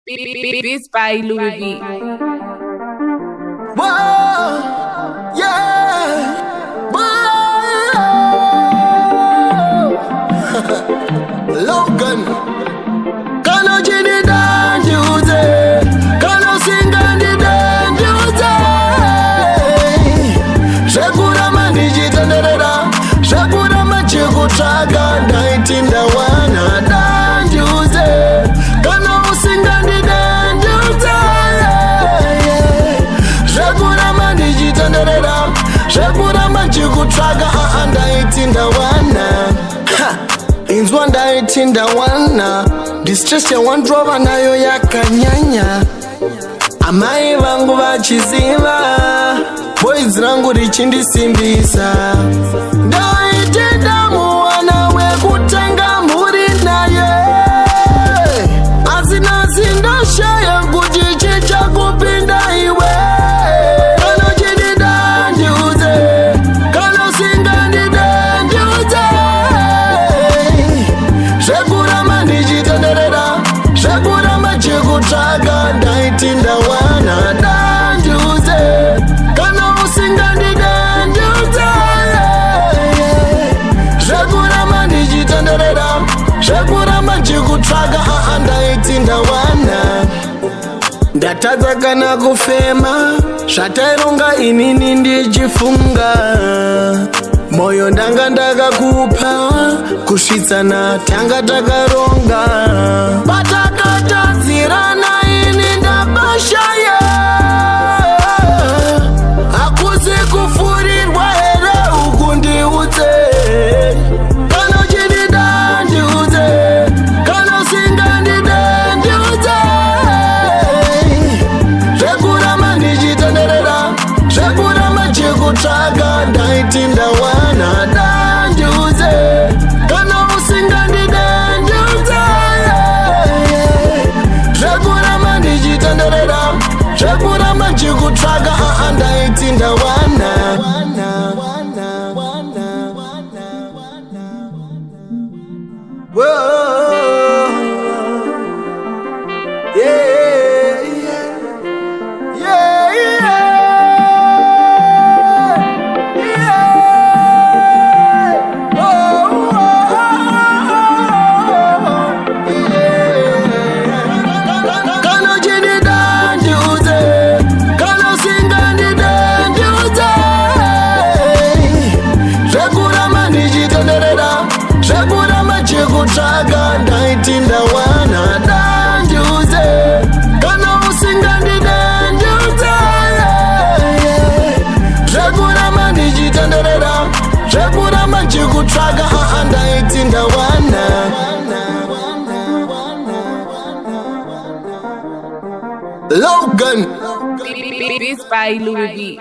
Beats by Louis V. Whoa, yeah, whoa. Logan, Kano Jini Danjuze, Kano Singani Danjuze. Shakura Maniji Tanderera, Shakura Machiku Traga, 1901 Danjuze, Kano Singani Danjuze. Shakura Maniji Tanderera, Shakura Machiku Traga, Ndaitinawana. Inzwa ndaitinawana. Distress ya wandrova nayo yakanyanya. Amai vangu vachiziva, boys rangu richindisimbisa. Ndaitinamuwana wekutenga muri naye. Azina zindashaya kujichicha kupinda iwe. Kano jini danjuze, Kano singani danjuze. Shakura maniji tanderera, Shakura machiku traga, 1901 danjuze, Kano singani danjuze. Shakura maniji tanderera, Shakura machiku traga, 1901. Ndatadza kana kufema, zvatairunga inini ndichifunga. Moyo ndanga ndakakupa, kusvitsana tanga takaronga. Patakatadzirana ini ndabashaya, hakusi kufurirwa here uku ndiudze. Kano chini dandiudze, Kano singani dandiudze. Shakura maniji tanderera, Shakura machiku traga, 1901 danjuze, Kano singani danjuze. Shakura maniji tanderera, Shakura machiku traga, 1901. Whoa, yeah, yeah, yeah. Kano jini danjuze, Kano singani danjuze. Shakura maniji tanderera, Shakura machiku traga, 1901 danjuze, Kano singani danjuze. Shakura maniji tanderera, Shakura machiku traga, 1901. Logan, Beats by Louis V.